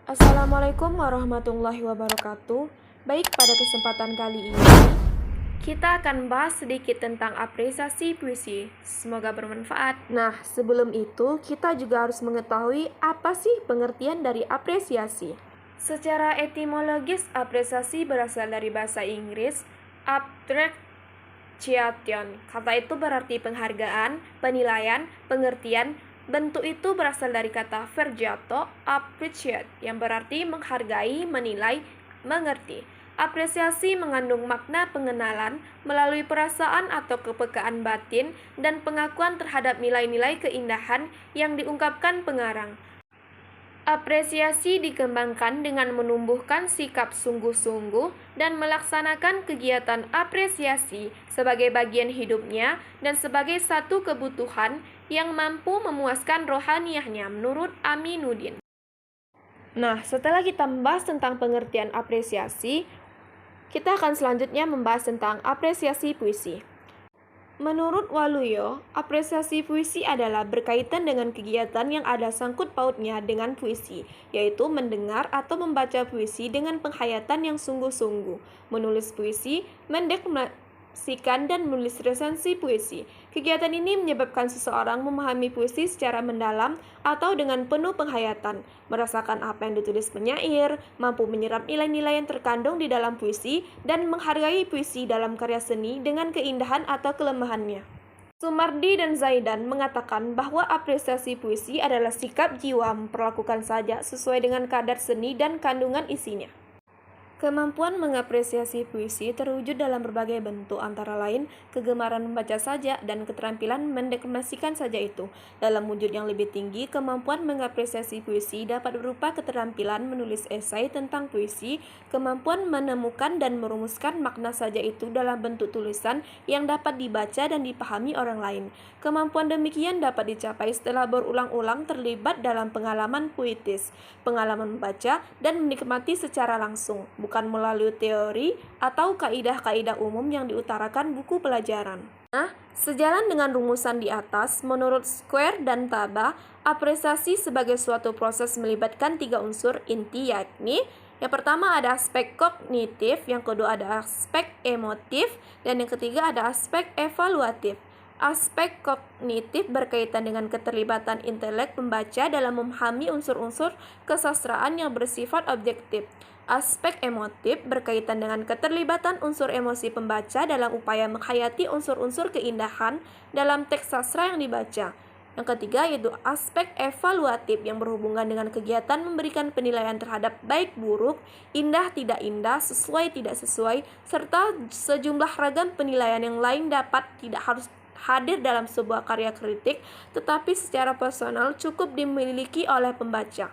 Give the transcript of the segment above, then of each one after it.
Assalamualaikum warahmatullahi wabarakatuh. Baik, pada kesempatan kali ini kita akan bahas sedikit tentang apresiasi puisi. Semoga bermanfaat. Nah, sebelum itu kita juga harus mengetahui apa sih pengertian dari apresiasi. Secara etimologis, apresiasi berasal dari bahasa Inggris appreciation. Kata itu berarti penghargaan, penilaian, pengertian. Bentuk itu berasal dari kata vergato, appreciate, yang berarti menghargai, menilai, mengerti. Apresiasi mengandung makna pengenalan melalui perasaan atau kepekaan batin dan pengakuan terhadap nilai-nilai keindahan yang diungkapkan pengarang. Apresiasi dikembangkan dengan menumbuhkan sikap sungguh-sungguh dan melaksanakan kegiatan apresiasi sebagai bagian hidupnya dan sebagai satu kebutuhan yang mampu memuaskan rohaniahnya menurut Aminuddin. Nah, setelah kita membahas tentang pengertian apresiasi, kita akan selanjutnya membahas tentang apresiasi puisi. Menurut Waluyo, apresiasi puisi adalah berkaitan dengan kegiatan yang ada sangkut pautnya dengan puisi, yaitu mendengar atau membaca puisi dengan penghayatan yang sungguh-sungguh, menulis puisi, mendeklamasikan dan menulis resensi puisi. Kegiatan ini menyebabkan seseorang memahami puisi secara mendalam atau dengan penuh penghayatan, merasakan apa yang ditulis penyair, mampu menyerap nilai-nilai yang terkandung di dalam puisi, dan menghargai puisi dalam karya seni dengan keindahan atau kelemahannya. Sumardi dan Zaidan mengatakan bahwa apresiasi puisi adalah sikap jiwa memperlakukan sajak sesuai dengan kadar seni dan kandungan isinya. Kemampuan mengapresiasi puisi terwujud dalam berbagai bentuk, antara lain kegemaran membaca sajak dan keterampilan mendeklamasikan sajak itu. Dalam wujud yang lebih tinggi, kemampuan mengapresiasi puisi dapat berupa keterampilan menulis esai tentang puisi, kemampuan menemukan dan merumuskan makna sajak itu dalam bentuk tulisan yang dapat dibaca dan dipahami orang lain. Kemampuan demikian dapat dicapai setelah berulang-ulang terlibat dalam pengalaman puitis, pengalaman membaca dan menikmati secara langsung, bukan melalui teori atau kaidah-kaidah umum yang diutarakan buku pelajaran. Nah, sejalan dengan rumusan di atas, menurut Square dan Taba, apresiasi sebagai suatu proses melibatkan 3 unsur inti, yakni yang pertama ada aspek kognitif, yang kedua ada aspek emotif, dan yang ketiga ada aspek evaluatif. Aspek kognitif berkaitan dengan keterlibatan intelek pembaca dalam memahami unsur-unsur kesastraan yang bersifat objektif. Aspek emotif berkaitan dengan keterlibatan unsur emosi pembaca dalam upaya menghayati unsur-unsur keindahan dalam teks sastra yang dibaca. Yang ketiga yaitu aspek evaluatif yang berhubungan dengan kegiatan memberikan penilaian terhadap baik buruk, indah tidak indah, sesuai tidak sesuai, serta sejumlah ragam penilaian yang lain dapat tidak harus hadir dalam sebuah karya kritik, tetapi secara personal cukup dimiliki oleh pembaca.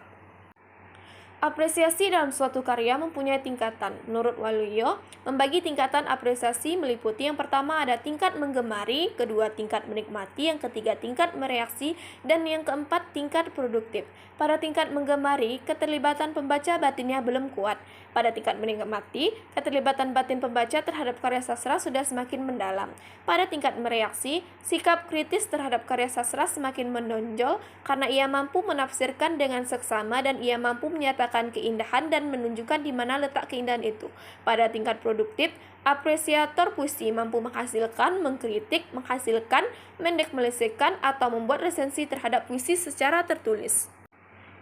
Apresiasi dalam suatu karya mempunyai tingkatan. Menurut Waluyo, membagi tingkatan apresiasi meliputi yang pertama ada tingkat menggemari, kedua tingkat menikmati, yang ketiga tingkat mereaksi, dan yang keempat tingkat produktif. Pada tingkat menggemari, keterlibatan pembaca batinnya belum kuat. Pada tingkat menikmati, keterlibatan batin pembaca terhadap karya sastra sudah semakin mendalam. Pada tingkat mereaksi, sikap kritis terhadap karya sastra semakin menonjol karena ia mampu menafsirkan dengan seksama dan ia mampu menyatakan keindahan dan menunjukkan di mana letak keindahan itu. Pada tingkat produktif, apresiator puisi mampu menghasilkan, mengkritik, menghasilkan, mendeklamasikan, atau membuat resensi terhadap puisi secara tertulis.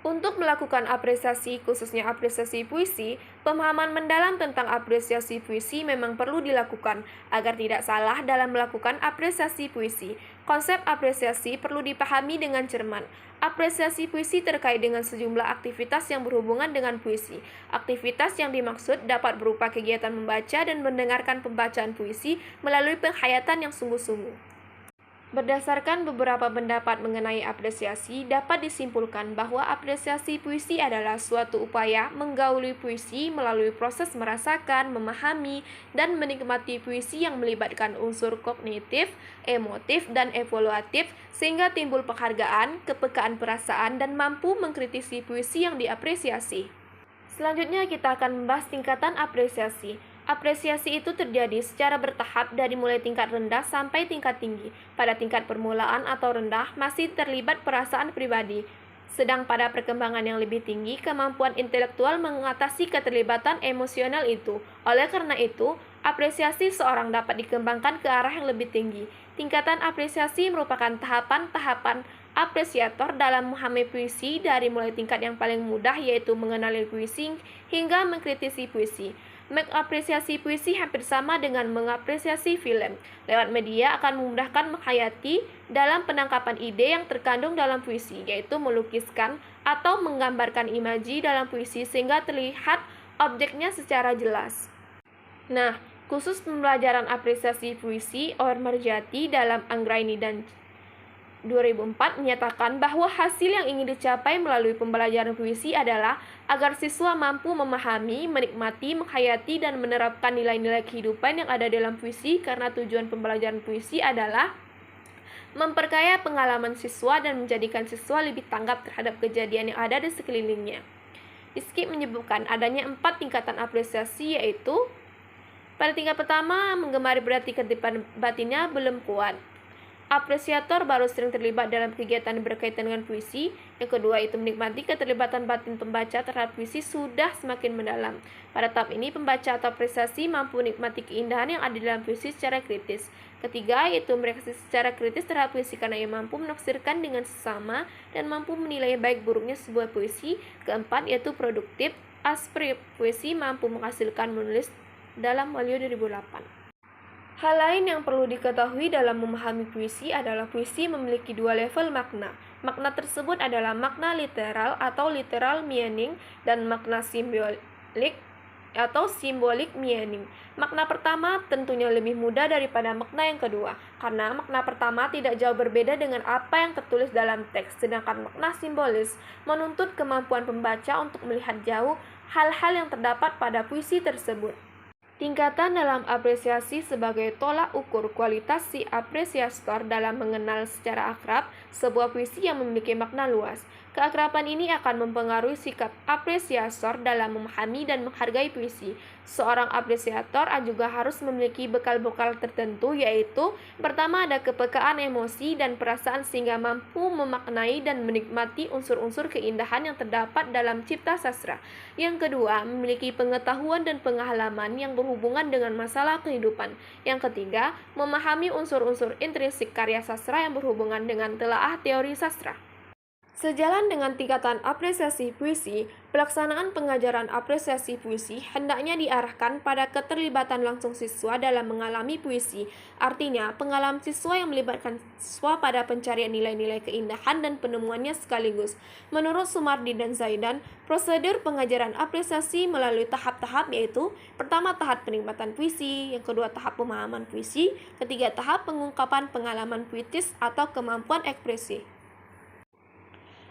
Untuk melakukan apresiasi, khususnya apresiasi puisi, pemahaman mendalam tentang apresiasi puisi memang perlu dilakukan agar tidak salah dalam melakukan apresiasi puisi. Konsep apresiasi perlu dipahami dengan cermat. Apresiasi puisi terkait dengan sejumlah aktivitas yang berhubungan dengan puisi. Aktivitas yang dimaksud dapat berupa kegiatan membaca dan mendengarkan pembacaan puisi melalui penghayatan yang sungguh-sungguh. Berdasarkan beberapa pendapat mengenai apresiasi, dapat disimpulkan bahwa apresiasi puisi adalah suatu upaya menggauli puisi melalui proses merasakan, memahami, dan menikmati puisi yang melibatkan unsur kognitif, emotif, dan evaluatif sehingga timbul penghargaan, kepekaan perasaan, dan mampu mengkritisi puisi yang diapresiasi. Selanjutnya kita akan membahas tingkatan apresiasi. Apresiasi itu terjadi secara bertahap dari mulai tingkat rendah sampai tingkat tinggi. Pada tingkat permulaan atau rendah masih terlibat perasaan pribadi. Sedang pada perkembangan yang lebih tinggi, kemampuan intelektual mengatasi keterlibatan emosional itu. Oleh karena itu, apresiasi seorang dapat dikembangkan ke arah yang lebih tinggi. Tingkatan apresiasi merupakan tahapan-tahapan apresiator dalam memahami puisi dari mulai tingkat yang paling mudah yaitu mengenali puisi hingga mengkritisi puisi. Mengapresiasi puisi hampir sama dengan mengapresiasi film. Lewat media akan memudahkan menghayati dalam penangkapan ide yang terkandung dalam puisi, yaitu melukiskan atau menggambarkan imaji dalam puisi sehingga terlihat objeknya secara jelas. Nah, khusus pembelajaran apresiasi puisi, Or Marjati dalam Anggraini dan 2004 menyatakan bahwa hasil yang ingin dicapai melalui pembelajaran puisi adalah agar siswa mampu memahami, menikmati, menghayati, dan menerapkan nilai-nilai kehidupan yang ada dalam puisi karena tujuan pembelajaran puisi adalah memperkaya pengalaman siswa dan menjadikan siswa lebih tanggap terhadap kejadian yang ada di sekelilingnya. Iskip menyebutkan adanya 4 tingkatan apresiasi yaitu pada tingkat pertama, menggemari berarti keterlibatan batinnya belum kuat. Apresiator baru sering terlibat dalam kegiatan yang berkaitan dengan puisi. Yang kedua itu menikmati keterlibatan batin pembaca terhadap puisi sudah semakin mendalam. Pada tahap ini pembaca atau apresiasi mampu menikmati keindahan yang ada dalam puisi secara kritis. Ketiga yaitu mereaksi secara kritis terhadap puisi karena ia mampu menafsirkan dengan sesama dan mampu menilai baik buruknya sebuah puisi. Keempat yaitu produktif. Aspri puisi mampu menghasilkan menulis dalam Walio 2008. Hal lain yang perlu diketahui dalam memahami puisi adalah puisi memiliki 2 level makna. Makna tersebut adalah makna literal atau literal meaning dan makna simbolik atau symbolic meaning. Makna pertama tentunya lebih mudah daripada makna yang kedua, karena makna pertama tidak jauh berbeda dengan apa yang tertulis dalam teks, sedangkan makna simbolis menuntut kemampuan pembaca untuk melihat jauh hal-hal yang terdapat pada puisi tersebut. Tingkatan dalam apresiasi sebagai tolak ukur kualitas si apresiator dalam mengenal secara akrab sebuah puisi yang memiliki makna luas. Keakraban ini akan mempengaruhi sikap apresiator dalam memahami dan menghargai puisi. Seorang apresiator juga harus memiliki bekal-bekal tertentu yaitu pertama ada kepekaan emosi dan perasaan sehingga mampu memaknai dan menikmati unsur-unsur keindahan yang terdapat dalam cipta sastra. Yang kedua, memiliki pengetahuan dan pengalaman yang berhubungan dengan masalah kehidupan. Yang ketiga, memahami unsur-unsur intrinsik karya sastra yang berhubungan dengan telaah teori sastra. Sejalan dengan tingkatan apresiasi puisi, pelaksanaan pengajaran apresiasi puisi hendaknya diarahkan pada keterlibatan langsung siswa dalam mengalami puisi. Artinya, pengalaman siswa yang melibatkan siswa pada pencarian nilai-nilai keindahan dan penemuannya sekaligus. Menurut Sumardi dan Zaidan, prosedur pengajaran apresiasi melalui tahap-tahap yaitu pertama tahap penikmatan puisi, yang kedua tahap pemahaman puisi, ketiga tahap pengungkapan pengalaman puitis atau kemampuan ekspresi.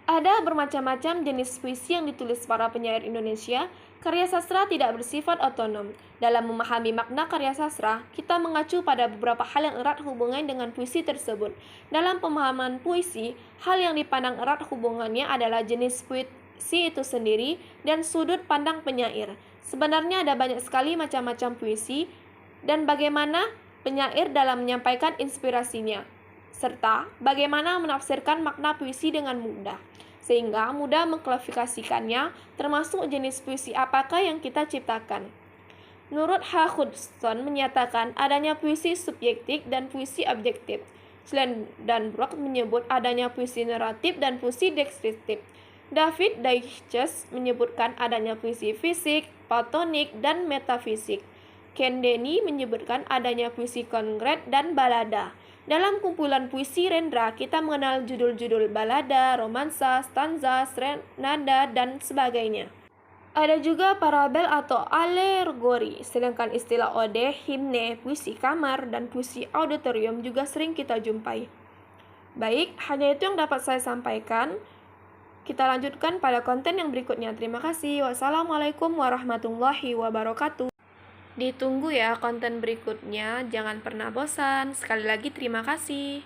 Ada bermacam-macam jenis puisi yang ditulis para penyair Indonesia. Karya sastra tidak bersifat otonom. Dalam memahami makna karya sastra, kita mengacu pada beberapa hal yang erat hubungannya dengan puisi tersebut. Dalam pemahaman puisi, hal yang dipandang erat hubungannya adalah jenis puisi itu sendiri dan sudut pandang penyair. Sebenarnya ada banyak sekali macam-macam puisi dan bagaimana penyair dalam menyampaikan inspirasinya, serta bagaimana menafsirkan makna puisi dengan mudah, sehingga mudah mengklasifikasikannya, termasuk jenis puisi apakah yang kita ciptakan. Menurut H. Hudson menyatakan adanya puisi subjektif dan puisi objektif. Slendenbrock menyebut adanya puisi naratif dan puisi deskriptif. David Deutsch menyebutkan adanya puisi fisik, platonik, dan metafisik. Ken Denny menyebutkan adanya puisi konkret dan balada. Dalam kumpulan puisi Rendra, kita mengenal judul-judul balada, romansa, stanza, serenada, dan sebagainya. Ada juga parabel atau alegori, sedangkan istilah ode, himne, puisi kamar, dan puisi auditorium juga sering kita jumpai. Baik, hanya itu yang dapat saya sampaikan. Kita lanjutkan pada konten yang berikutnya. Terima kasih. Wassalamualaikum warahmatullahi wabarakatuh. Ditunggu ya konten berikutnya, jangan pernah bosan. Sekali lagi terima kasih.